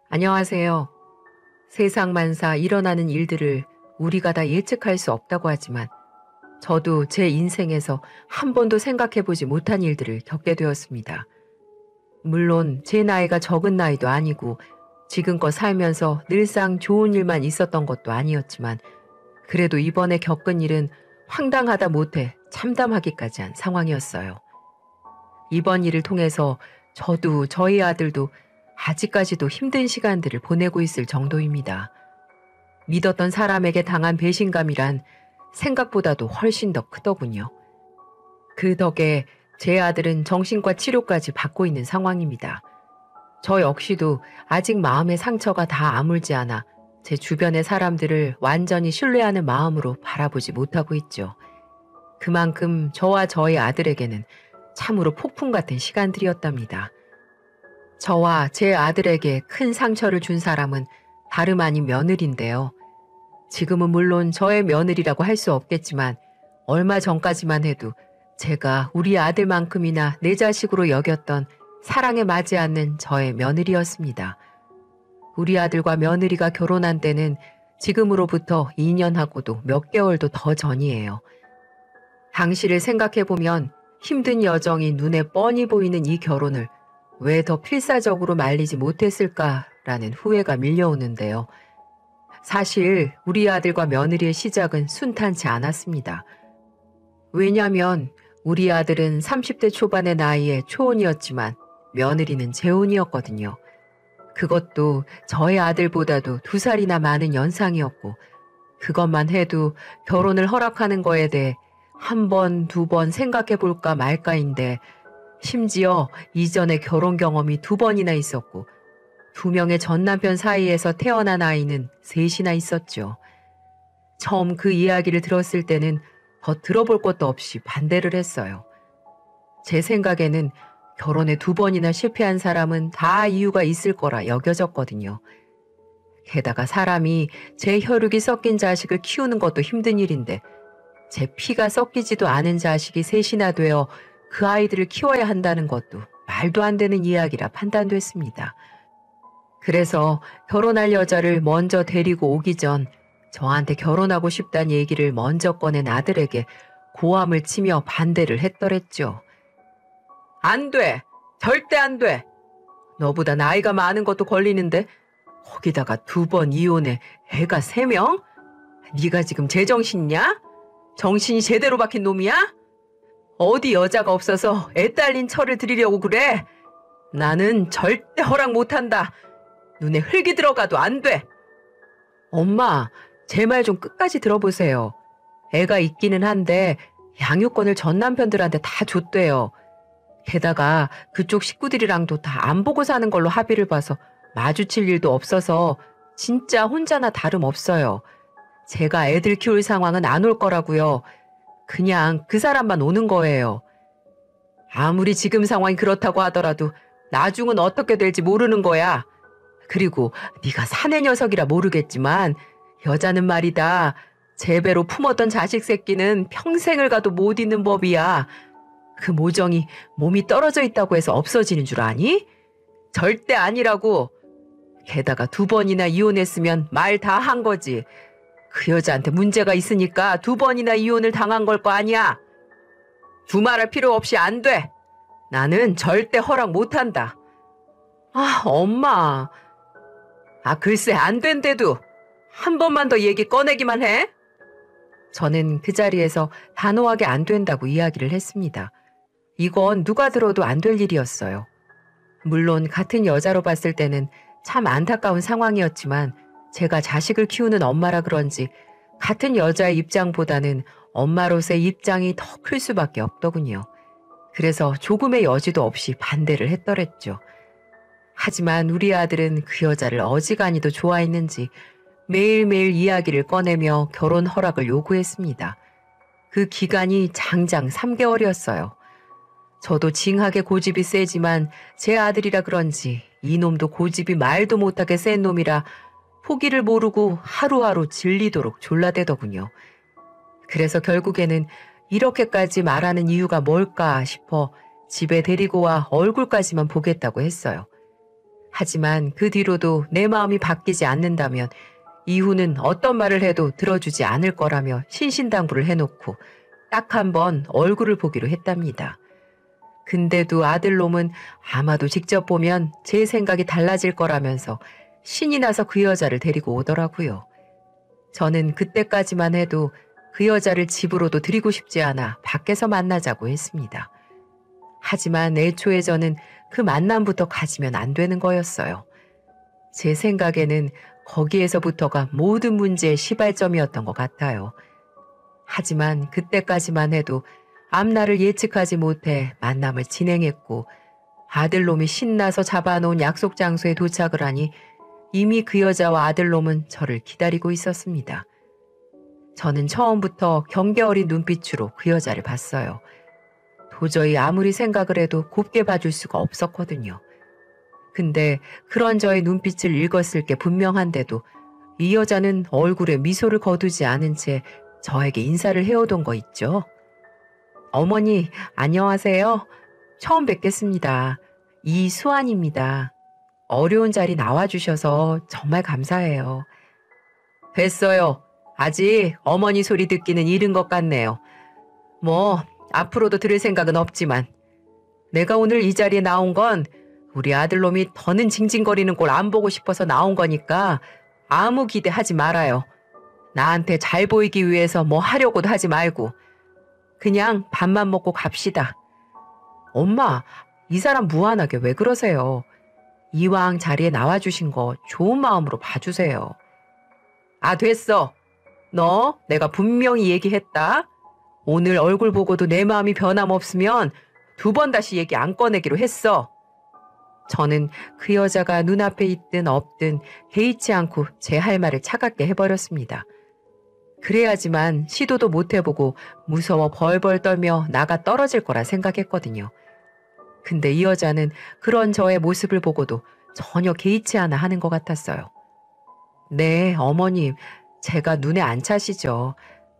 안녕하세요. 세상만사 일어나는 일들을 우리가 다 예측할 수 없다고 하지만 저도 제 인생에서 한 번도 생각해보지 못한 일들을 겪게 되었습니다. 물론 제 나이가 적은 나이도 아니고 지금껏 살면서 늘상 좋은 일만 있었던 것도 아니었지만 그래도 이번에 겪은 일은 황당하다 못해 참담하기까지 한 상황이었어요. 이번 일을 통해서 저도 저희 아들도 아직까지도 힘든 시간들을 보내고 있을 정도입니다. 믿었던 사람에게 당한 배신감이란 생각보다도 훨씬 더 크더군요. 그 덕에 제 아들은 정신과 치료까지 받고 있는 상황입니다. 저 역시도 아직 마음의 상처가 다 아물지 않아 제 주변의 사람들을 완전히 신뢰하는 마음으로 바라보지 못하고 있죠. 그만큼 저와 저희 아들에게는 참으로 폭풍 같은 시간들이었답니다. 저와 제 아들에게 큰 상처를 준 사람은 다름 아닌 며느리인데요. 지금은 물론 저의 며느리라고 할 수 없겠지만 얼마 전까지만 해도 제가 우리 아들만큼이나 내 자식으로 여겼던 사랑에 맞지 않는 저의 며느리였습니다. 우리 아들과 며느리가 결혼한 때는 지금으로부터 2년하고도 몇 개월도 더 전이에요. 당시를 생각해보면 힘든 여정이 눈에 뻔히 보이는 이 결혼을 왜 더 필사적으로 말리지 못했을까라는 후회가 밀려오는데요. 사실 우리 아들과 며느리의 시작은 순탄치 않았습니다. 왜냐하면 우리 아들은 30대 초반의 나이에 초혼이었지만 며느리는 재혼이었거든요. 그것도 저의 아들보다도 2살이나 많은 연상이었고 그것만 해도 결혼을 허락하는 거에 대해 한 번, 두 번 생각해 볼까 말까인데 심지어 이전에 결혼 경험이 2번이나 있었고 2명의 전 남편 사이에서 태어난 아이는 3이나 있었죠. 처음 그 이야기를 들었을 때는 더 들어볼 것도 없이 반대를 했어요. 제 생각에는 결혼에 2번이나 실패한 사람은 다 이유가 있을 거라 여겨졌거든요. 게다가 사람이 제 혈육이 섞인 자식을 키우는 것도 힘든 일인데 제 피가 섞이지도 않은 자식이 3이나 되어 그 아이들을 키워야 한다는 것도 말도 안 되는 이야기라 판단됐습니다. 그래서 결혼할 여자를 먼저 데리고 오기 전 저한테 결혼하고 싶다는 얘기를 먼저 꺼낸 아들에게 고함을 치며 반대를 했더랬죠. 안 돼! 절대 안 돼! 너보다 나이가 많은 것도 걸리는데 거기다가 2번 이혼해 애가 3명? 네가 지금 제정신이냐? 정신이 제대로 박힌 놈이야? 어디 여자가 없어서 애 딸린 철을 들이려고 그래? 나는 절대 허락 못한다. 눈에 흙이 들어가도 안 돼. 엄마, 제 말 좀 끝까지 들어보세요. 애가 있기는 한데 양육권을 전 남편들한테 다 줬대요. 게다가 그쪽 식구들이랑도 다 안 보고 사는 걸로 합의를 봐서 마주칠 일도 없어서 진짜 혼자나 다름없어요. 제가 애들 키울 상황은 안 올 거라고요. 그냥 그 사람만 오는 거예요. 아무리 지금 상황이 그렇다고 하더라도 나중은 어떻게 될지 모르는 거야. 그리고 네가 사내 녀석이라 모르겠지만 여자는 말이다. 제 배로 품었던 자식 새끼는 평생을 가도 못 잊는 법이야. 그 모정이 몸이 떨어져 있다고 해서 없어지는 줄 아니? 절대 아니라고. 게다가 2번이나 이혼했으면 말 다 한 거지. 그 여자한테 문제가 있으니까 2번이나 이혼을 당한 걸 거 아니야. 두말할 필요 없이 안 돼. 나는 절대 허락 못한다. 아, 엄마. 아, 글쎄 안 된대도 한 번만 더 얘기 꺼내기만 해. 저는 그 자리에서 단호하게 안 된다고 이야기를 했습니다. 이건 누가 들어도 안 될 일이었어요. 물론 같은 여자로 봤을 때는 참 안타까운 상황이었지만 제가 자식을 키우는 엄마라 그런지 같은 여자의 입장보다는 엄마로서의 입장이 더 클 수밖에 없더군요. 그래서 조금의 여지도 없이 반대를 했더랬죠. 하지만 우리 아들은 그 여자를 어지간히도 좋아했는지 매일매일 이야기를 꺼내며 결혼 허락을 요구했습니다. 그 기간이 장장 3개월이었어요. 저도 징하게 고집이 세지만 제 아들이라 그런지 이놈도 고집이 말도 못하게 센 놈이라 포기를 모르고 하루하루 질리도록 졸라대더군요. 그래서 결국에는 이렇게까지 말하는 이유가 뭘까 싶어 집에 데리고 와 얼굴까지만 보겠다고 했어요. 하지만 그 뒤로도 내 마음이 바뀌지 않는다면 이후는 어떤 말을 해도 들어주지 않을 거라며 신신당부를 해놓고 딱 한 번 얼굴을 보기로 했답니다. 근데도 아들놈은 아마도 직접 보면 제 생각이 달라질 거라면서 신이 나서 그 여자를 데리고 오더라고요. 저는 그때까지만 해도 그 여자를 집으로도 들이고 싶지 않아 밖에서 만나자고 했습니다. 하지만 애초에 저는 그 만남부터 가지면 안 되는 거였어요. 제 생각에는 거기에서부터가 모든 문제의 시발점이었던 것 같아요. 하지만 그때까지만 해도 앞날을 예측하지 못해 만남을 진행했고 아들놈이 신나서 잡아놓은 약속 장소에 도착을 하니 이미 그 여자와 아들놈은 저를 기다리고 있었습니다. 저는 처음부터 경계 어린 눈빛으로 그 여자를 봤어요. 도저히 아무리 생각을 해도 곱게 봐줄 수가 없었거든요. 근데 그런 저의 눈빛을 읽었을 게 분명한데도 이 여자는 얼굴에 미소를 거두지 않은 채 저에게 인사를 해오던 거 있죠. 어머니, 안녕하세요. 처음 뵙겠습니다. 이수환입니다. 어려운 자리 나와주셔서 정말 감사해요. 됐어요. 아직 어머니 소리 듣기는 이른 것 같네요. 뭐 앞으로도 들을 생각은 없지만 내가 오늘 이 자리에 나온 건 우리 아들놈이 더는 징징거리는 꼴 안 보고 싶어서 나온 거니까 아무 기대하지 말아요. 나한테 잘 보이기 위해서 뭐 하려고도 하지 말고 그냥 밥만 먹고 갑시다. 엄마, 이 사람 무한하게 왜 그러세요? 이왕 자리에 나와주신 거 좋은 마음으로 봐주세요. 아, 됐어. 너 내가 분명히 얘기했다. 오늘 얼굴 보고도 내 마음이 변함없으면 2번 다시 얘기 안 꺼내기로 했어. 저는 그 여자가 눈앞에 있든 없든 개의치 않고 제 할 말을 차갑게 해버렸습니다. 그래야지만 시도도 못 해보고 무서워 벌벌 떨며 나가 떨어질 거라 생각했거든요. 근데 이 여자는 그런 저의 모습을 보고도 전혀 개의치 않아 하는 것 같았어요. 네, 어머님, 제가 눈에 안 차시죠.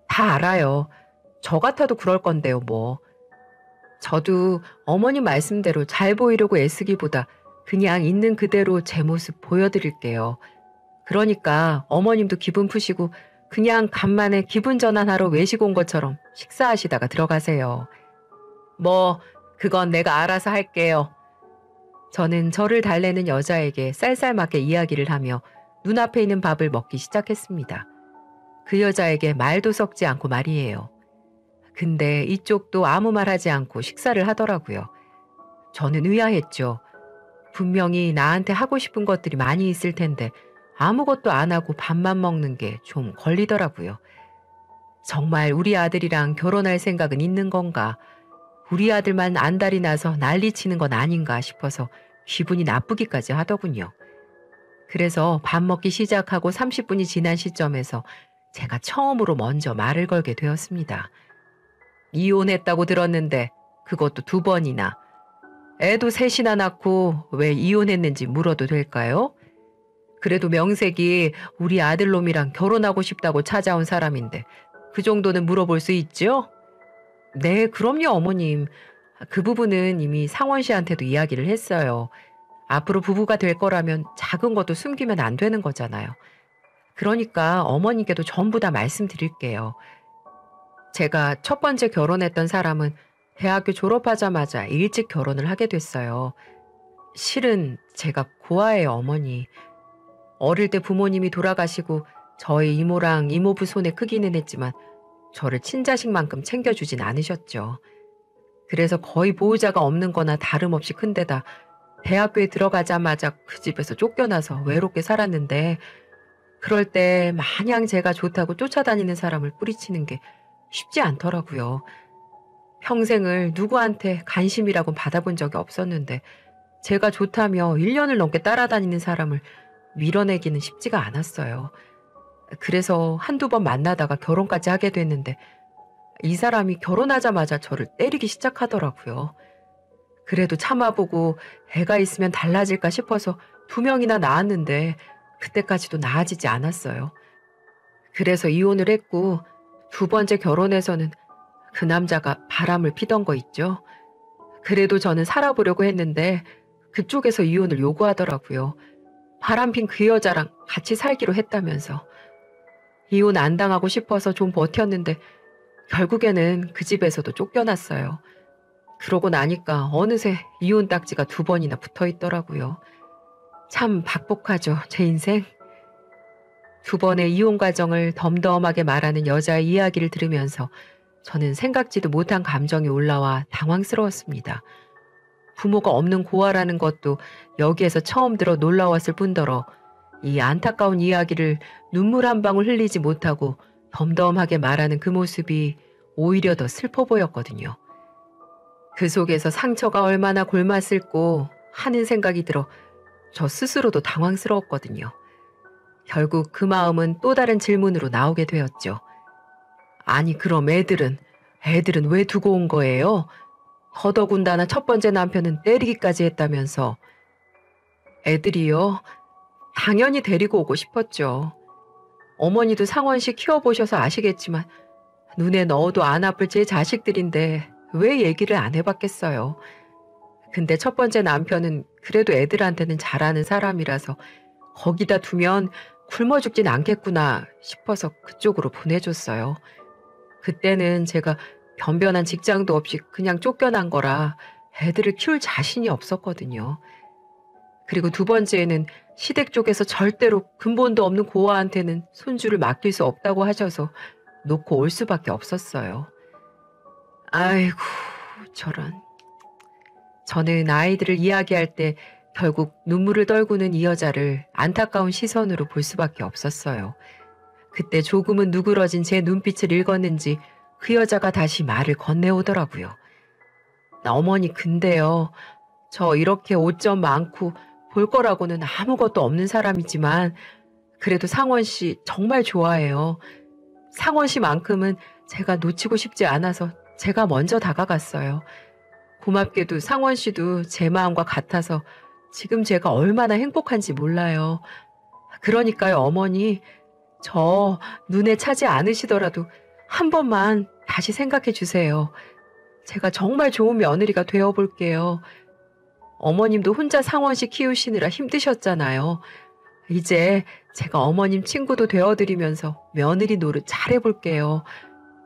다 알아요. 저 같아도 그럴 건데요, 뭐. 저도 어머님 말씀대로 잘 보이려고 애쓰기보다 그냥 있는 그대로 제 모습 보여드릴게요. 그러니까 어머님도 기분 푸시고 그냥 간만에 기분 전환하러 외식 온 것처럼 식사하시다가 들어가세요. 뭐 그건 내가 알아서 할게요. 저는 저를 달래는 여자에게 쌀쌀맞게 이야기를 하며 눈앞에 있는 밥을 먹기 시작했습니다. 그 여자에게 말도 섞지 않고 말이에요. 근데 이쪽도 아무 말 하지 않고 식사를 하더라고요. 저는 의아했죠. 분명히 나한테 하고 싶은 것들이 많이 있을 텐데 아무것도 안 하고 밥만 먹는 게 좀 걸리더라고요. 정말 우리 아들이랑 결혼할 생각은 있는 건가? 우리 아들만 안달이 나서 난리치는 건 아닌가 싶어서 기분이 나쁘기까지 하더군요. 그래서 밥 먹기 시작하고 30분이 지난 시점에서 제가 처음으로 먼저 말을 걸게 되었습니다. 이혼했다고 들었는데 그것도 2번이나. 애도 3이나 낳고 왜 이혼했는지 물어도 될까요? 그래도 명색이 우리 아들놈이랑 결혼하고 싶다고 찾아온 사람인데 그 정도는 물어볼 수 있죠? 네, 그럼요, 어머님. 그 부분은 이미 상원 씨한테도 이야기를 했어요. 앞으로 부부가 될 거라면 작은 것도 숨기면 안 되는 거잖아요. 그러니까 어머니께도 전부 다 말씀드릴게요. 제가 첫 번째 결혼했던 사람은 대학교 졸업하자마자 일찍 결혼을 하게 됐어요. 실은 제가 고아예요, 어머니. 어릴 때 부모님이 돌아가시고 저희 이모랑 이모부 손에 크기는 했지만 저를 친자식만큼 챙겨주진 않으셨죠. 그래서 거의 보호자가 없는 거나 다름없이 큰 데다 대학교에 들어가자마자 그 집에서 쫓겨나서 외롭게 살았는데 그럴 때 마냥 제가 좋다고 쫓아다니는 사람을 뿌리치는 게 쉽지 않더라고요. 평생을 누구한테 관심이라고 받아본 적이 없었는데 제가 좋다며 1년을 넘게 따라다니는 사람을 밀어내기는 쉽지가 않았어요. 그래서 1~2번 만나다가 결혼까지 하게 됐는데 이 사람이 결혼하자마자 저를 때리기 시작하더라고요. 그래도 참아보고 애가 있으면 달라질까 싶어서 2명이나 낳았는데 그때까지도 나아지지 않았어요. 그래서 이혼을 했고 2번째 결혼에서는 그 남자가 바람을 피던 거 있죠. 그래도 저는 살아보려고 했는데 그쪽에서 이혼을 요구하더라고요. 바람핀 그 여자랑 같이 살기로 했다면서. 이혼 안 당하고 싶어서 좀 버텼는데 결국에는 그 집에서도 쫓겨났어요. 그러고 나니까 어느새 이혼 딱지가 2번이나 붙어 있더라고요. 참 박복하죠, 제 인생. 2번의 이혼 과정을 덤덤하게 말하는 여자의 이야기를 들으면서 저는 생각지도 못한 감정이 올라와 당황스러웠습니다. 부모가 없는 고아라는 것도 여기에서 처음 들어 놀라웠을 뿐더러 이 안타까운 이야기를 눈물 한 방울 흘리지 못하고 덤덤하게 말하는 그 모습이 오히려 더 슬퍼 보였거든요. 그 속에서 상처가 얼마나 골맞을꼬 하는 생각이 들어 저 스스로도 당황스러웠거든요. 결국 그 마음은 또 다른 질문으로 나오게 되었죠. 아니 그럼 애들은 왜 두고 온 거예요? 더더군다나 첫 번째 남편은 때리기까지 했다면서. 애들이요? 당연히 데리고 오고 싶었죠. 어머니도 상원 씨 키워보셔서 아시겠지만 눈에 넣어도 안 아플 제 자식들인데 왜 얘기를 안 해봤겠어요. 근데 첫 번째 남편은 그래도 애들한테는 잘하는 사람이라서 거기다 두면 굶어 죽진 않겠구나 싶어서 그쪽으로 보내줬어요. 그때는 제가 변변한 직장도 없이 그냥 쫓겨난 거라 애들을 키울 자신이 없었거든요. 그리고 2번째에는 시댁 쪽에서 절대로 근본도 없는 고아한테는 손주를 맡길 수 없다고 하셔서 놓고 올 수밖에 없었어요. 아이고 저런. 저는 아이들을 이야기할 때 결국 눈물을 떨구는 이 여자를 안타까운 시선으로 볼 수밖에 없었어요. 그때 조금은 누그러진 제 눈빛을 읽었는지 그 여자가 다시 말을 건네오더라고요. 어머니 근데요. 저 이렇게 오점 많고 볼 거라고는 아무것도 없는 사람이지만 그래도 상원 씨 정말 좋아해요. 상원 씨만큼은 제가 놓치고 싶지 않아서 제가 먼저 다가갔어요. 고맙게도 상원 씨도 제 마음과 같아서 지금 제가 얼마나 행복한지 몰라요. 그러니까요, 어머니. 저 눈에 차지 않으시더라도 한 번만 다시 생각해 주세요. 제가 정말 좋은 며느리가 되어볼게요. 어머님도 혼자 상원 씨 키우시느라 힘드셨잖아요. 이제 제가 어머님 친구도 되어드리면서 며느리 노릇 잘해볼게요.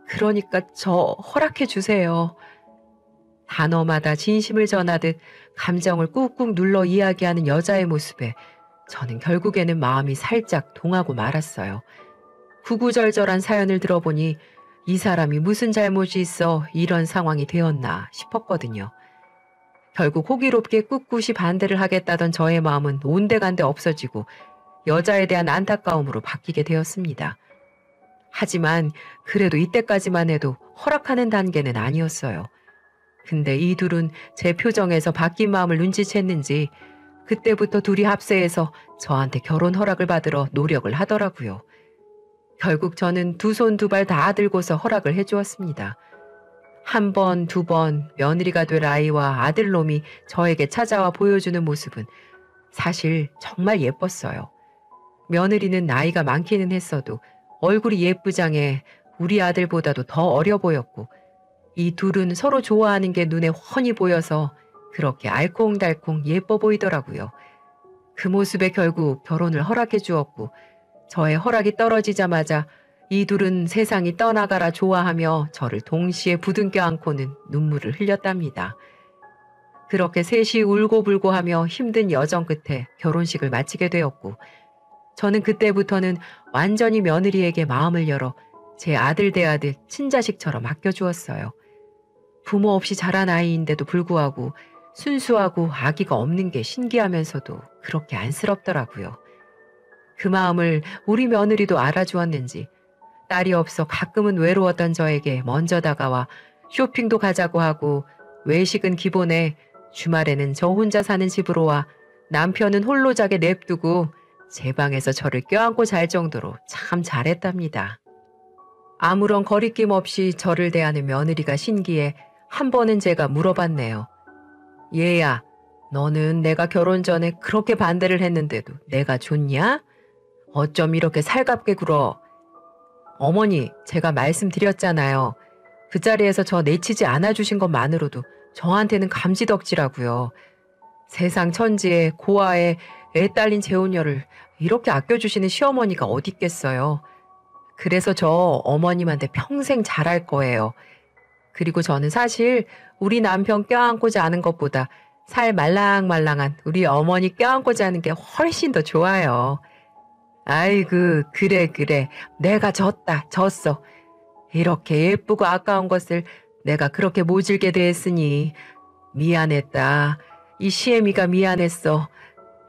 그러니까 저 허락해 주세요. 단어마다 진심을 전하듯 감정을 꾹꾹 눌러 이야기하는 여자의 모습에 저는 결국에는 마음이 살짝 동하고 말았어요. 구구절절한 사연을 들어보니 이 사람이 무슨 잘못이 있어 이런 상황이 되었나 싶었거든요. 결국 호기롭게 꿋꿋이 반대를 하겠다던 저의 마음은 온데간데 없어지고 여자에 대한 안타까움으로 바뀌게 되었습니다. 하지만 그래도 이때까지만 해도 허락하는 단계는 아니었어요. 근데 이 둘은 제 표정에서 바뀐 마음을 눈치챘는지 그때부터 둘이 합세해서 저한테 결혼 허락을 받으러 노력을 하더라고요. 결국 저는 2손 2발 다 들고서 허락을 해주었습니다. 1번, 2번 며느리가 될 아이와 아들놈이 저에게 찾아와 보여주는 모습은 사실 정말 예뻤어요. 며느리는 나이가 많기는 했어도 얼굴이 예쁘장해 우리 아들보다도 더 어려 보였고 이 둘은 서로 좋아하는 게 눈에 훤히 보여서 그렇게 알콩달콩 예뻐 보이더라고요. 그 모습에 결국 결혼을 허락해 주었고 저의 허락이 떨어지자마자 이 둘은 세상이 떠나가라 좋아하며 저를 동시에 부둥켜 안고는 눈물을 흘렸답니다. 그렇게 셋이 울고불고 하며 힘든 여정 끝에 결혼식을 마치게 되었고 저는 그때부터는 완전히 며느리에게 마음을 열어 제 아들 대아들 친자식처럼 아껴주었어요. 부모 없이 자란 아이인데도 불구하고 순수하고 아기가 없는 게 신기하면서도 그렇게 안쓰럽더라고요. 그 마음을 우리 며느리도 알아주었는지 딸이 없어 가끔은 외로웠던 저에게 먼저 다가와 쇼핑도 가자고 하고 외식은 기본에 주말에는 저 혼자 사는 집으로 와 남편은 홀로 자게 냅두고 제 방에서 저를 껴안고 잘 정도로 참 잘했답니다. 아무런 거리낌 없이 저를 대하는 며느리가 신기해 한 번은 제가 물어봤네요. 얘야, 너는 내가 결혼 전에 그렇게 반대를 했는데도 내가 좋냐? 어쩜 이렇게 살갑게 굴어? 어머니, 제가 말씀드렸잖아요. 그 자리에서 저 내치지 않아주신 것만으로도 저한테는 감지덕지라고요. 세상 천지에 고아에 애 딸린 재혼녀를 이렇게 아껴주시는 시어머니가 어딨겠어요. 그래서 저 어머님한테 평생 잘할 거예요. 그리고 저는 사실 우리 남편 껴안고 자는 것보다 살 말랑말랑한 우리 어머니 껴안고 자는 게 훨씬 더 좋아요. 아이고, 그래. 내가 졌어. 이렇게 예쁘고 아까운 것을 내가 그렇게 모질게 대했으니 미안했다. 이 시애미가 미안했어.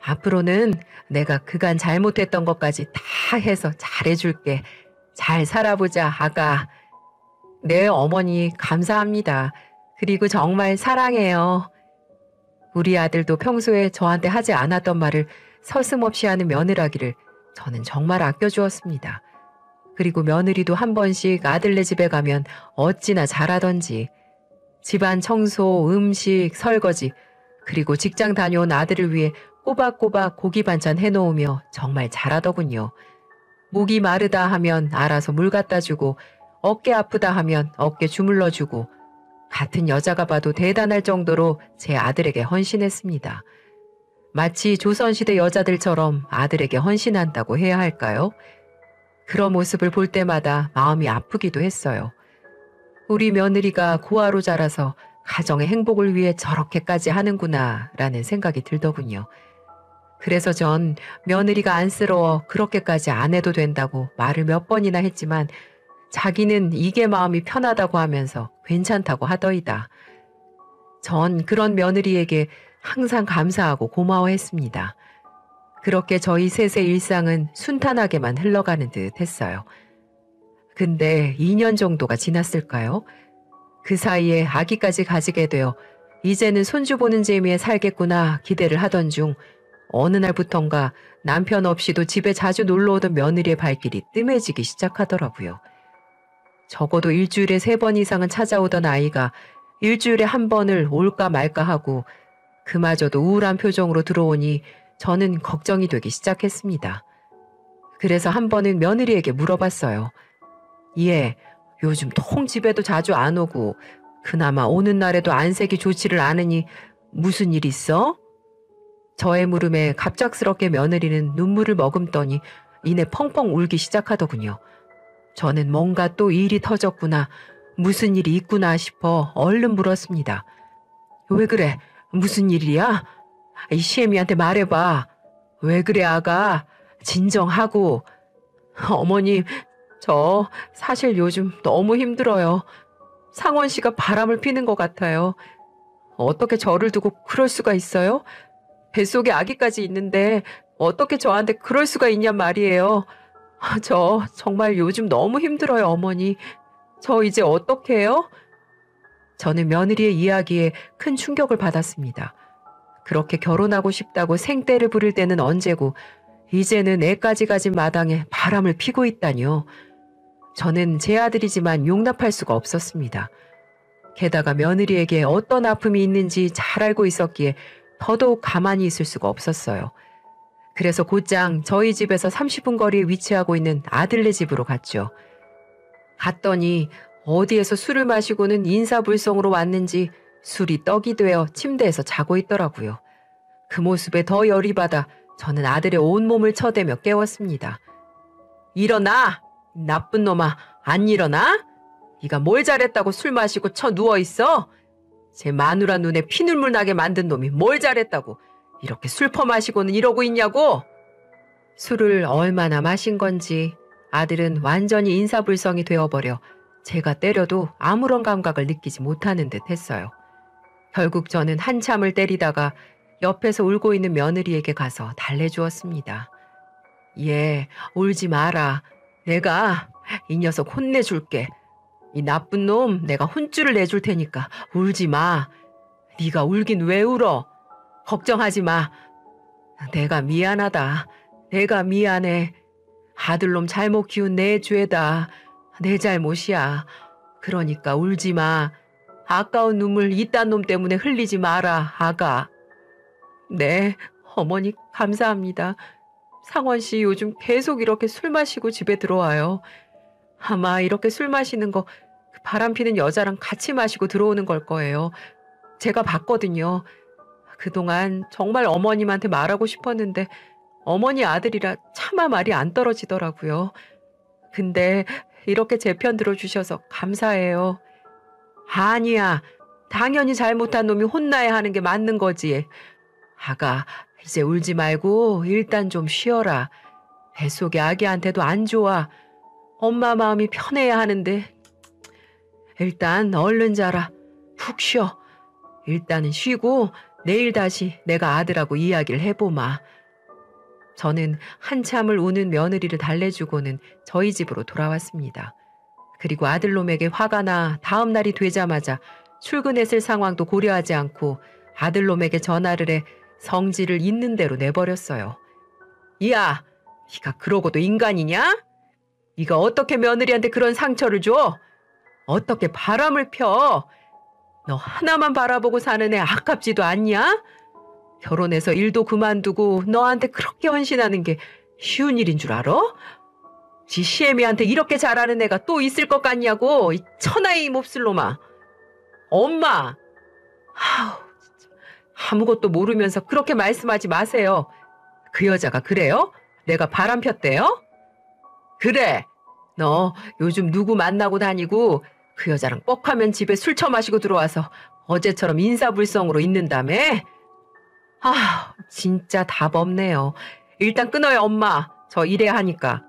앞으로는 내가 그간 잘못했던 것까지 다 해서 잘해줄게. 잘 살아보자, 아가. 네, 어머니, 감사합니다. 그리고 정말 사랑해요. 우리 아들도 평소에 저한테 하지 않았던 말을 서슴없이 하는 며느라기를 저는 정말 아껴주었습니다. 그리고 며느리도 한 번씩 아들네 집에 가면 어찌나 잘하던지 집안 청소, 음식, 설거지, 그리고 직장 다녀온 아들을 위해 꼬박꼬박 고기 반찬 해놓으며 정말 잘하더군요. 목이 마르다 하면 알아서 물 갖다 주고 어깨 아프다 하면 어깨 주물러 주고 같은 여자가 봐도 대단할 정도로 제 아들에게 헌신했습니다. 마치 조선시대 여자들처럼 아들에게 헌신한다고 해야 할까요? 그런 모습을 볼 때마다 마음이 아프기도 했어요. 우리 며느리가 고아로 자라서 가정의 행복을 위해 저렇게까지 하는구나 라는 생각이 들더군요. 그래서 전 며느리가 안쓰러워 그렇게까지 안 해도 된다고 말을 몇 번이나 했지만 자기는 이게 마음이 편하다고 하면서 괜찮다고 하더이다. 전 그런 며느리에게 항상 감사하고 고마워했습니다. 그렇게 저희 셋의 일상은 순탄하게만 흘러가는 듯 했어요. 근데 2년 정도가 지났을까요? 그 사이에 아기까지 가지게 되어 이제는 손주 보는 재미에 살겠구나 기대를 하던 중 어느 날부턴가 남편 없이도 집에 자주 놀러오던 며느리의 발길이 뜸해지기 시작하더라고요. 적어도 일주일에 3번 이상은 찾아오던 아이가 일주일에 1번을 올까 말까 하고 그마저도 우울한 표정으로 들어오니 저는 걱정이 되기 시작했습니다. 그래서 한 번은 며느리에게 물어봤어요. 얘 요즘 통 집에도 자주 안 오고 그나마 오는 날에도 안색이 좋지를 않으니 무슨 일 있어? 저의 물음에 갑작스럽게 며느리는 눈물을 머금더니 이내 펑펑 울기 시작하더군요. 저는 뭔가 또 일이 터졌구나, 무슨 일이 있구나 싶어 얼른 물었습니다. 왜 그래? 무슨 일이야? 이 시애미한테 말해봐. 왜 그래 아가? 진정하고. 어머님, 저 사실 요즘 너무 힘들어요. 상원 씨가 바람을 피는 것 같아요. 어떻게 저를 두고 그럴 수가 있어요? 뱃속에 아기까지 있는데 어떻게 저한테 그럴 수가 있냔 말이에요. 저 정말 요즘 너무 힘들어요, 어머니. 저 이제 어떻게 해요? 저는 며느리의 이야기에 큰 충격을 받았습니다. 그렇게 결혼하고 싶다고 생떼를 부릴 때는 언제고 이제는 애까지 가진 마당에 바람을 피고 있다니요. 저는 제 아들이지만 용납할 수가 없었습니다. 게다가 며느리에게 어떤 아픔이 있는지 잘 알고 있었기에 더더욱 가만히 있을 수가 없었어요. 그래서 곧장 저희 집에서 30분 거리에 위치하고 있는 아들네 집으로 갔죠. 갔더니 어디에서 술을 마시고는 인사불성으로 왔는지 술이 떡이 되어 침대에서 자고 있더라고요. 그 모습에 더 열이 받아 저는 아들의 온몸을 쳐대며 깨웠습니다. 일어나! 나쁜 놈아, 안 일어나? 네가 뭘 잘했다고 술 마시고 쳐 누워있어? 제 마누라 눈에 피눈물 나게 만든 놈이 뭘 잘했다고 이렇게 술 퍼마시고는 이러고 있냐고? 술을 얼마나 마신 건지 아들은 완전히 인사불성이 되어버려 제가 때려도 아무런 감각을 느끼지 못하는 듯 했어요. 결국 저는 한참을 때리다가 옆에서 울고 있는 며느리에게 가서 달래주었습니다. 얘, 울지 마라. 내가 이 녀석 혼내줄게. 이 나쁜 놈 내가 혼쭐을 내줄 테니까 울지 마. 네가 울긴 왜 울어? 걱정하지 마. 내가 미안하다. 내가 미안해. 아들놈 잘못 키운 내 죄다. 내 잘못이야. 그러니까 울지 마. 아까운 눈물 이딴 놈 때문에 흘리지 마라, 아가. 네, 어머니 감사합니다. 상원 씨 요즘 계속 이렇게 술 마시고 집에 들어와요. 아마 이렇게 술 마시는 거 그 바람 피는 여자랑 같이 마시고 들어오는 걸 거예요. 제가 봤거든요. 그동안 정말 어머님한테 말하고 싶었는데 어머니 아들이라 차마 말이 안 떨어지더라고요. 근데 이렇게 제 편 들어주셔서 감사해요. 아니야. 당연히 잘못한 놈이 혼나야 하는 게 맞는 거지. 아가, 이제 울지 말고 일단 좀 쉬어라. 뱃속의 아기한테도 안 좋아. 엄마 마음이 편해야 하는데. 일단 얼른 자라. 푹 쉬어. 일단은 쉬고 내일 다시 내가 아들하고 이야기를 해보마. 저는 한참을 우는 며느리를 달래주고는 저희 집으로 돌아왔습니다. 그리고 아들놈에게 화가 나 다음 날이 되자마자 출근했을 상황도 고려하지 않고 아들놈에게 전화를 해 성질을 있는 대로 내버렸어요. 야, 네가 그러고도 인간이냐? 네가 어떻게 며느리한테 그런 상처를 줘? 어떻게 바람을 펴? 너 하나만 바라보고 사는 애 아깝지도 않냐? 결혼해서 일도 그만두고 너한테 그렇게 헌신하는 게 쉬운 일인 줄 알아? 지 시애미한테 이렇게 잘하는 애가 또 있을 것 같냐고, 이 천하의 몹쓸 놈아. 엄마! 진짜. 아무것도 모르면서 그렇게 말씀하지 마세요. 그 여자가 그래요? 내가 바람 폈대요? 그래. 너 요즘 누구 만나고 다니고 그 여자랑 뻑하면 집에 술 처마시고 들어와서 어제처럼 인사불성으로 있는다며? 진짜 답 없네요. 일단 끊어요, 엄마. 저 일해야 하니까.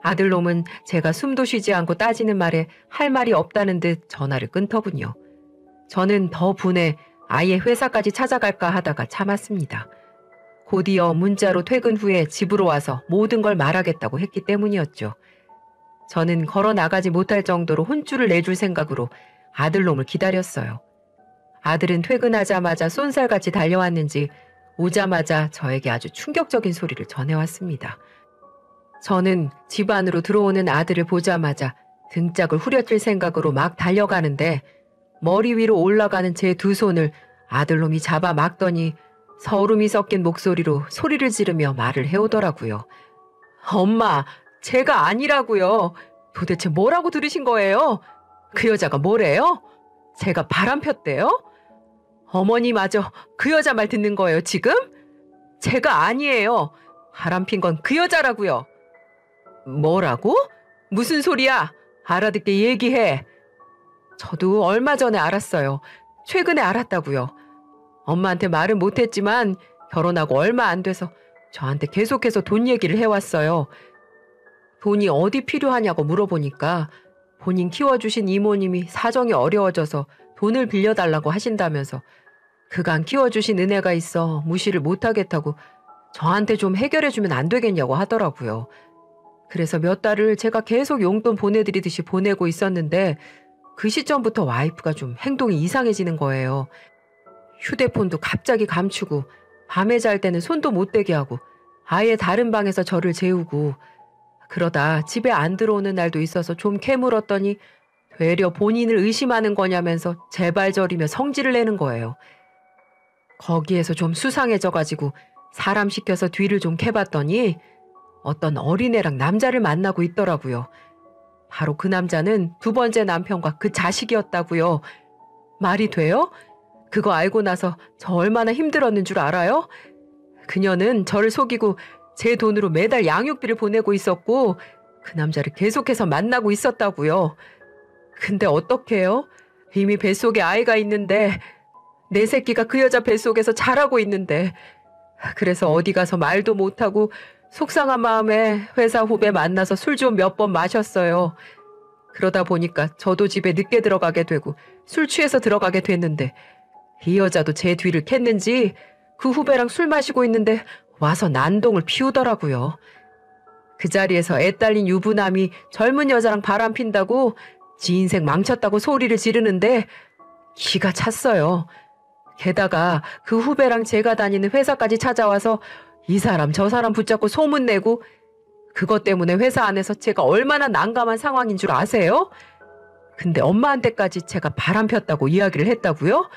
아들놈은 제가 숨도 쉬지 않고 따지는 말에 할 말이 없다는 듯 전화를 끊더군요. 저는 더 분해 아예 회사까지 찾아갈까 하다가 참았습니다. 곧이어 문자로 퇴근 후에 집으로 와서 모든 걸 말하겠다고 했기 때문이었죠. 저는 걸어 나가지 못할 정도로 혼쭐을 내줄 생각으로 아들놈을 기다렸어요. 아들은 퇴근하자마자 쏜살같이 달려왔는지 오자마자 저에게 아주 충격적인 소리를 전해왔습니다. 저는 집 안으로 들어오는 아들을 보자마자 등짝을 후려칠 생각으로 막 달려가는데 머리 위로 올라가는 제 두 손을 아들놈이 잡아 막더니 서름이 섞인 목소리로 소리를 지르며 말을 해오더라고요. 엄마, 제가 아니라고요. 도대체 뭐라고 들으신 거예요? 그 여자가 뭐래요? 제가 바람 폈대요? 어머니마저 그 여자 말 듣는 거예요, 지금? 제가 아니에요. 바람 핀 건 그 여자라고요. 뭐라고? 무슨 소리야? 알아듣게 얘기해. 저도 얼마 전에 알았어요. 최근에 알았다고요. 엄마한테 말은 못했지만 결혼하고 얼마 안 돼서 저한테 계속해서 돈 얘기를 해왔어요. 돈이 어디 필요하냐고 물어보니까 본인 키워주신 이모님이 사정이 어려워져서 돈을 빌려달라고 하신다면서 그간 키워주신 은혜가 있어 무시를 못하겠다고 저한테 좀 해결해주면 안 되겠냐고 하더라고요. 그래서 몇 달을 제가 계속 용돈 보내드리듯이 보내고 있었는데 그 시점부터 와이프가 좀 행동이 이상해지는 거예요. 휴대폰도 갑자기 감추고 밤에 잘 때는 손도 못 대게 하고 아예 다른 방에서 저를 재우고 그러다 집에 안 들어오는 날도 있어서 좀 캐물었더니 되려 본인을 의심하는 거냐면서 제발저리며 성질을 내는 거예요. 거기에서 좀 수상해져가지고 사람 시켜서 뒤를 좀 캐봤더니 어떤 어린애랑 남자를 만나고 있더라고요. 바로 그 남자는 두 번째 남편과 그 자식이었다고요. 말이 돼요? 그거 알고 나서 저 얼마나 힘들었는 줄 알아요? 그녀는 저를 속이고 제 돈으로 매달 양육비를 보내고 있었고 그 남자를 계속해서 만나고 있었다고요. 근데 어떡해요? 이미 뱃속에 아이가 있는데 내 새끼가 그 여자 뱃속에서 자라고 있는데 그래서 어디 가서 말도 못하고 속상한 마음에 회사 후배 만나서 술 좀 몇 번 마셨어요. 그러다 보니까 저도 집에 늦게 들어가게 되고 술 취해서 들어가게 됐는데 이 여자도 제 뒤를 캤는지 그 후배랑 술 마시고 있는데 와서 난동을 피우더라고요. 그 자리에서 애 딸린 유부남이 젊은 여자랑 바람 핀다고 지 인생 망쳤다고 소리를 지르는데 기가 찼어요. 게다가 그 후배랑 제가 다니는 회사까지 찾아와서 이 사람 저 사람 붙잡고 소문내고 그것 때문에 회사 안에서 제가 얼마나 난감한 상황인 줄 아세요? 근데 엄마한테까지 제가 바람 폈다고 이야기를 했다고요?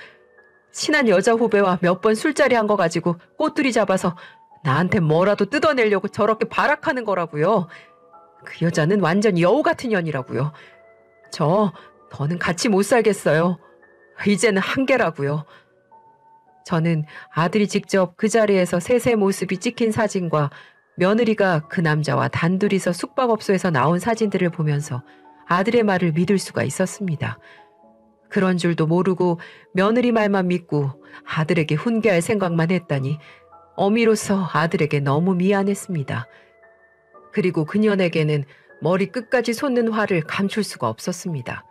친한 여자 후배와 몇 번 술자리 한 거 가지고 꼬투리 잡아서 나한테 뭐라도 뜯어내려고 저렇게 발악하는 거라고요. 그 여자는 완전 여우 같은 년이라고요. 저 더는 같이 못 살겠어요. 이제는 한계라고요. 저는 아들이 직접 그 자리에서 셋의 모습이 찍힌 사진과 며느리가 그 남자와 단둘이서 숙박업소에서 나온 사진들을 보면서 아들의 말을 믿을 수가 있었습니다. 그런 줄도 모르고 며느리 말만 믿고 아들에게 훈계할 생각만 했다니 어미로서 아들에게 너무 미안했습니다. 그리고 그년에게는 머리 끝까지 솟는 화를 감출 수가 없었습니다.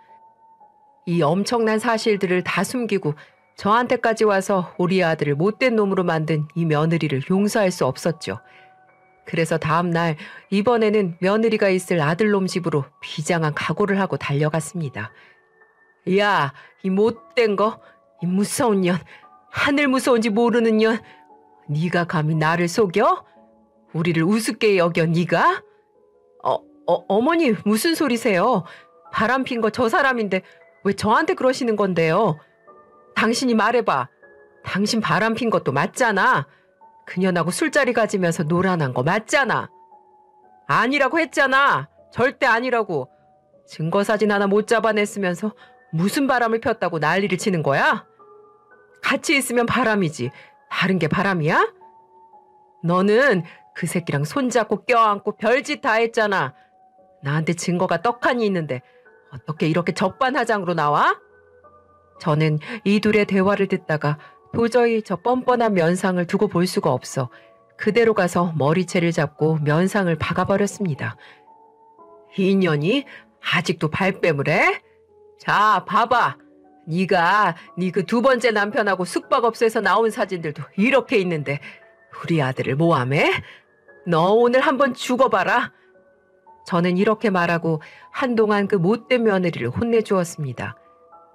이 엄청난 사실들을 다 숨기고 저한테까지 와서 우리 아들을 못된 놈으로 만든 이 며느리를 용서할 수 없었죠. 그래서 다음 날 이번에는 며느리가 있을 아들놈 집으로 비장한 각오를 하고 달려갔습니다. 야, 이 못된 거, 이 무서운 년, 하늘 무서운지 모르는 년, 네가 감히 나를 속여? 우리를 우습게 여겨 네가? 어머니 무슨 소리세요? 바람핀 거 저 사람인데 왜 저한테 그러시는 건데요? 당신이 말해봐. 당신 바람핀 것도 맞잖아. 그년하고 술자리 가지면서 노란한 거 맞잖아. 아니라고 했잖아. 절대 아니라고. 증거사진 하나 못 잡아냈으면서 무슨 바람을 폈다고 난리를 치는 거야? 같이 있으면 바람이지. 다른 게 바람이야? 너는 그 새끼랑 손잡고 껴안고 별짓 다 했잖아. 나한테 증거가 떡하니 있는데 어떻게 이렇게 적반하장으로 나와? 저는 이 둘의 대화를 듣다가 도저히 저 뻔뻔한 면상을 두고 볼 수가 없어 그대로 가서 머리채를 잡고 면상을 박아버렸습니다. 이 년이 아직도 발뺌을 해? 자, 봐봐. 네가 네 그 두 번째 남편하고 숙박업소에서 나온 사진들도 이렇게 있는데 우리 아들을 모함해? 너 오늘 한번 죽어봐라. 저는 이렇게 말하고 한동안 그 못된 며느리를 혼내주었습니다.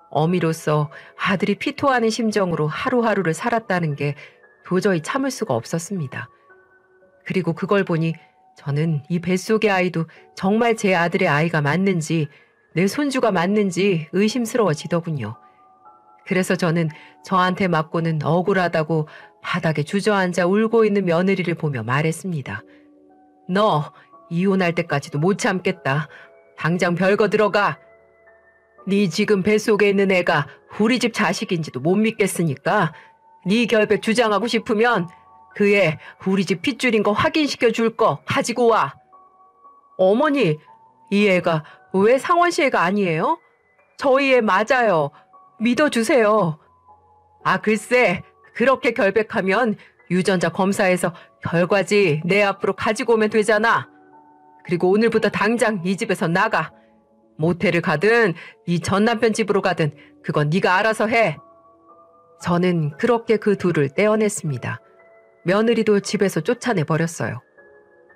어미로서 아들이 피토하는 심정으로 하루하루를 살았다는 게 도저히 참을 수가 없었습니다. 그리고 그걸 보니 저는 이 뱃속의 아이도 정말 제 아들의 아이가 맞는지 내 손주가 맞는지 의심스러워지더군요. 그래서 저는 저한테 맞고는 억울하다고 바닥에 주저앉아 울고 있는 며느리를 보며 말했습니다. 너 이혼할 때까지도 못 참겠다. 당장 별거 들어가. 네 지금 뱃속에 있는 애가 우리 집 자식인지도 못 믿겠으니까 네 결백 주장하고 싶으면 그 애 우리 집 핏줄인 거 확인시켜 줄 거 가지고 와. 어머니, 이 애가 왜 상원 씨 애가 아니에요? 저희 애 맞아요. 믿어주세요. 아, 글쎄, 그렇게 결백하면 유전자 검사해서 결과지 내 앞으로 가지고 오면 되잖아. 그리고 오늘부터 당장 이 집에서 나가. 모텔을 가든 네 전 남편 집으로 가든 그건 네가 알아서 해. 저는 그렇게 그 둘을 떼어냈습니다. 며느리도 집에서 쫓아내버렸어요.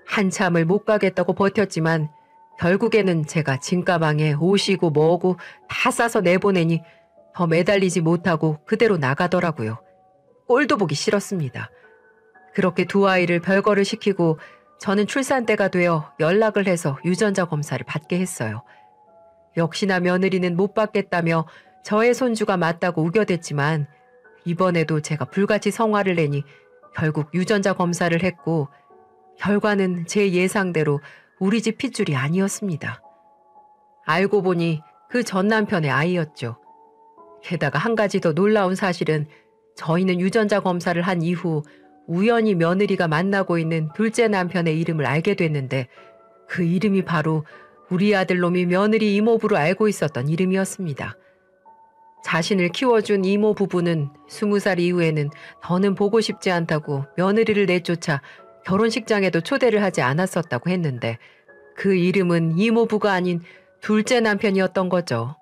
한참을 못 가겠다고 버텼지만 결국에는 제가 진가방에 옷이고 뭐고 다 싸서 내보내니 더 매달리지 못하고 그대로 나가더라고요. 꼴도 보기 싫었습니다. 그렇게 두 아이를 별거를 시키고 저는 출산 때가 되어 연락을 해서 유전자 검사를 받게 했어요. 역시나 며느리는 못 받겠다며 저의 손주가 맞다고 우겨댔지만 이번에도 제가 불같이 성화를 내니 결국 유전자 검사를 했고 결과는 제 예상대로 우리 집 핏줄이 아니었습니다. 알고 보니 그 전 남편의 아이였죠. 게다가 한 가지 더 놀라운 사실은 저희는 유전자 검사를 한 이후 우연히 며느리가 만나고 있는 둘째 남편의 이름을 알게 됐는데 그 이름이 바로 우리 아들놈이 며느리 이모부로 알고 있었던 이름이었습니다. 자신을 키워준 이모 부부는 20살 이후에는 더는 보고 싶지 않다고 며느리를 내쫓아 결혼식장에도 초대를 하지 않았었다고 했는데 그 이름은 이모부가 아닌 둘째 남편이었던 거죠.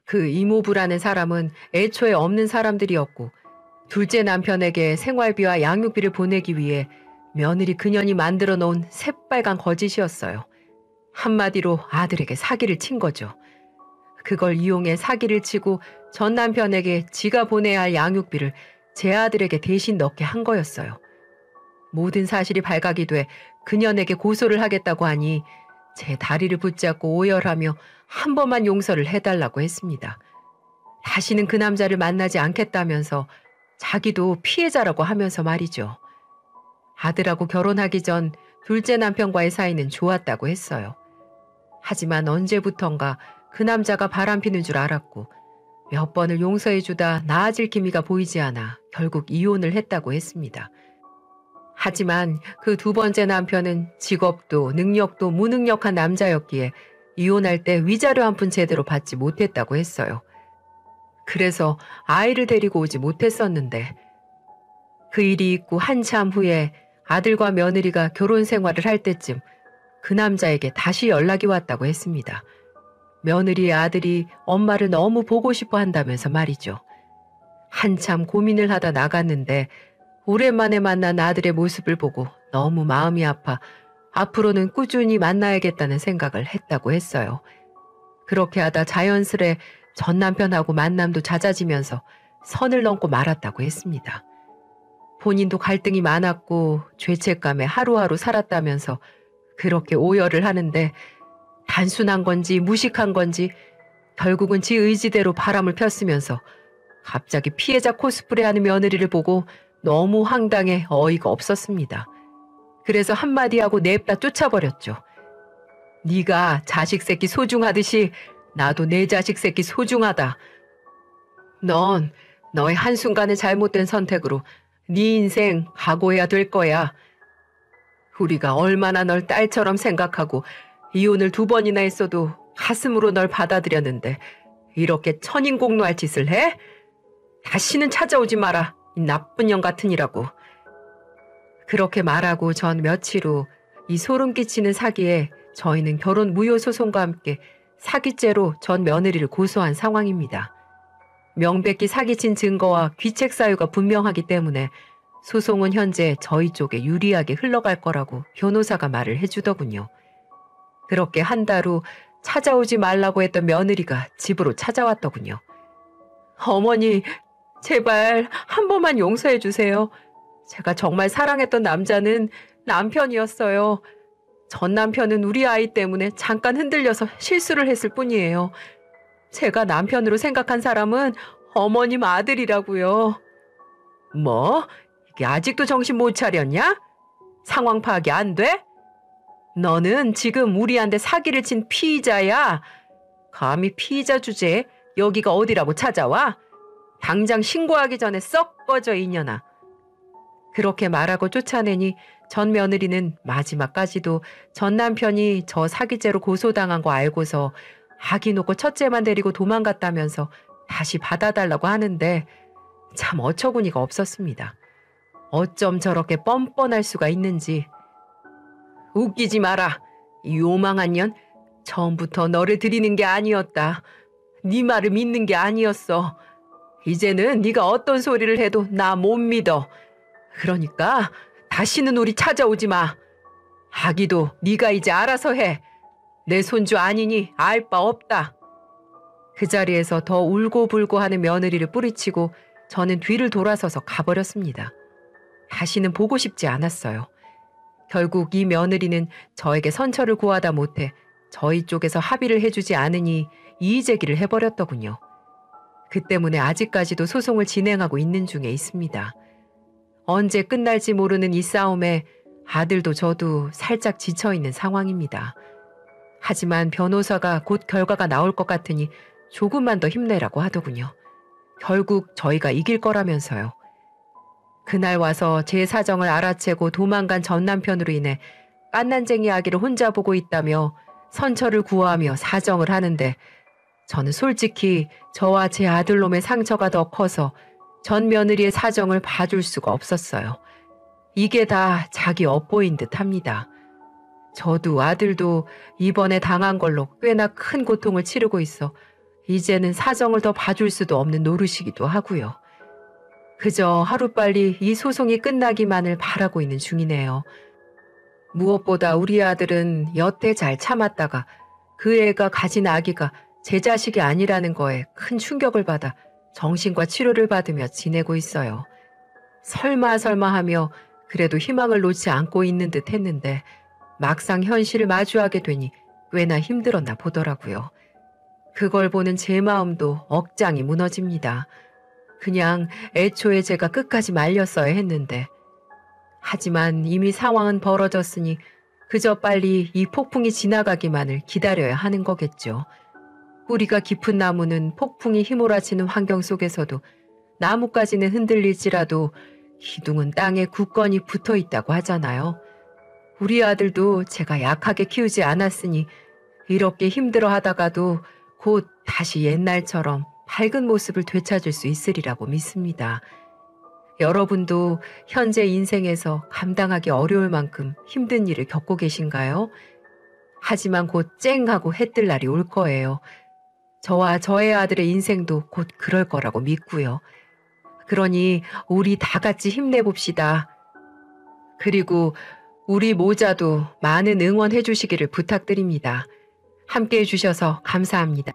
그 이모부라는 사람은 애초에 없는 사람들이었고 둘째 남편에게 생활비와 양육비를 보내기 위해 며느리 그년이 만들어 놓은 새빨간 거짓이었어요. 한마디로 아들에게 사기를 친 거죠. 그걸 이용해 사기를 치고 전 남편에게 지가 보내야 할 양육비를 제 아들에게 대신 넣게 한 거였어요. 모든 사실이 발각이 돼 그년에게 고소를 하겠다고 하니 제 다리를 붙잡고 오열하며 한 번만 용서를 해달라고 했습니다. 다시는 그 남자를 만나지 않겠다면서 자기도 피해자라고 하면서 말이죠. 아들하고 결혼하기 전 둘째 남편과의 사이는 좋았다고 했어요. 하지만 언제부턴가 그 남자가 바람피는 줄 알았고 몇 번을 용서해주다 나아질 기미가 보이지 않아 결국 이혼을 했다고 했습니다. 하지만 그 두 번째 남편은 직업도 능력도 무능력한 남자였기에 이혼할 때 위자료 한 푼 제대로 받지 못했다고 했어요. 그래서 아이를 데리고 오지 못했었는데 그 일이 있고 한참 후에 아들과 며느리가 결혼 생활을 할 때쯤 그 남자에게 다시 연락이 왔다고 했습니다. 며느리의 아들이 엄마를 너무 보고 싶어 한다면서 말이죠. 한참 고민을 하다 나갔는데 오랜만에 만난 아들의 모습을 보고 너무 마음이 아파 앞으로는 꾸준히 만나야겠다는 생각을 했다고 했어요. 그렇게 하다 자연스레 전 남편하고 만남도 잦아지면서 선을 넘고 말았다고 했습니다. 본인도 갈등이 많았고 죄책감에 하루하루 살았다면서 그렇게 오열을 하는데 단순한 건지 무식한 건지 결국은 지 의지대로 바람을 폈으면서 갑자기 피해자 코스프레하는 며느리를 보고 너무 황당해 어이가 없었습니다. 그래서 한마디 하고 냅다 쫓아버렸죠. 네가 자식 새끼 소중하듯이 나도 내 자식 새끼 소중하다. 넌 너의 한순간의 잘못된 선택으로 네 인생 각오해야 될 거야. 우리가 얼마나 널 딸처럼 생각하고 이혼을 2번이나 했어도 가슴으로 널 받아들였는데 이렇게 천인공노할 짓을 해? 다시는 찾아오지 마라. 이 나쁜 년 같으니라고. 그렇게 말하고 전 며칠 후 이 소름 끼치는 사기에 저희는 결혼 무효 소송과 함께 사기죄로 전 며느리를 고소한 상황입니다. 명백히 사기친 증거와 귀책 사유가 분명하기 때문에 소송은 현재 저희 쪽에 유리하게 흘러갈 거라고 변호사가 말을 해주더군요. 그렇게 한 달 후 찾아오지 말라고 했던 며느리가 집으로 찾아왔더군요. 어머니, 제발 한 번만 용서해 주세요. 제가 정말 사랑했던 남자는 남편이었어요. 전 남편은 우리 아이 때문에 잠깐 흔들려서 실수를 했을 뿐이에요. 제가 남편으로 생각한 사람은 어머님 아들이라고요. 뭐? 이게 아직도 정신 못 차렸냐? 상황 파악이 안 돼? 너는 지금 우리한테 사기를 친 피의자야. 감히 피의자 주제에 여기가 어디라고 찾아와? 당장 신고하기 전에 썩 꺼져 이년아. 그렇게 말하고 쫓아내니 전 며느리는 마지막까지도 전 남편이 저 사기죄로 고소당한 거 알고서 아기 놓고 첫째만 데리고 도망갔다면서 다시 받아달라고 하는데 참 어처구니가 없었습니다. 어쩜 저렇게 뻔뻔할 수가 있는지. 웃기지 마라. 이 요망한 년. 처음부터 너를 들이는 게 아니었다. 네 말을 믿는 게 아니었어. 이제는 네가 어떤 소리를 해도 나 못 믿어. 그러니까 다시는 우리 찾아오지 마. 아기도 네가 이제 알아서 해. 내 손주 아니니 알 바 없다. 그 자리에서 더 울고불고 하는 며느리를 뿌리치고 저는 뒤를 돌아서서 가버렸습니다. 다시는 보고 싶지 않았어요. 결국 이 며느리는 저에게 선처를 구하다 못해 저희 쪽에서 합의를 해주지 않으니 이의제기를 해버렸더군요. 그 때문에 아직까지도 소송을 진행하고 있는 중에 있습니다. 언제 끝날지 모르는 이 싸움에 아들도 저도 살짝 지쳐있는 상황입니다. 하지만 변호사가 곧 결과가 나올 것 같으니 조금만 더 힘내라고 하더군요. 결국 저희가 이길 거라면서요. 그날 와서 제 사정을 알아채고 도망간 전 남편으로 인해 깐난쟁이 아기를 혼자 보고 있다며 선처를 구하며 사정을 하는데 저는 솔직히 저와 제 아들놈의 상처가 더 커서 전 며느리의 사정을 봐줄 수가 없었어요. 이게 다 자기 업보인 듯 합니다. 저도 아들도 이번에 당한 걸로 꽤나 큰 고통을 치르고 있어 이제는 사정을 더 봐줄 수도 없는 노릇이기도 하고요. 그저 하루빨리 이 소송이 끝나기만을 바라고 있는 중이네요. 무엇보다 우리 아들은 여태 잘 참았다가 그 애가 가진 아기가 제 자식이 아니라는 거에 큰 충격을 받아 정신과 치료를 받으며 지내고 있어요. 설마 하며 그래도 희망을 놓지 않고 있는 듯 했는데 막상 현실을 마주하게 되니 꽤나 힘들었나 보더라고요. 그걸 보는 제 마음도 억장이 무너집니다. 그냥 애초에 제가 끝까지 말렸어야 했는데. 하지만 이미 상황은 벌어졌으니 그저 빨리 이 폭풍이 지나가기만을 기다려야 하는 거겠죠. 뿌리가 깊은 나무는 폭풍이 휘몰아치는 환경 속에서도 나뭇가지는 흔들릴지라도 기둥은 땅에 굳건히 붙어 있다고 하잖아요. 우리 아들도 제가 약하게 키우지 않았으니 이렇게 힘들어 하다가도 곧 다시 옛날처럼 밝은 모습을 되찾을 수 있으리라고 믿습니다. 여러분도 현재 인생에서 감당하기 어려울 만큼 힘든 일을 겪고 계신가요? 하지만 곧 쨍하고 해뜰 날이 올 거예요. 저와 저의 아들의 인생도 곧 그럴 거라고 믿고요. 그러니 우리 다 같이 힘내봅시다. 그리고 우리 모자도 많은 응원해 주시기를 부탁드립니다. 함께 해주셔서 감사합니다.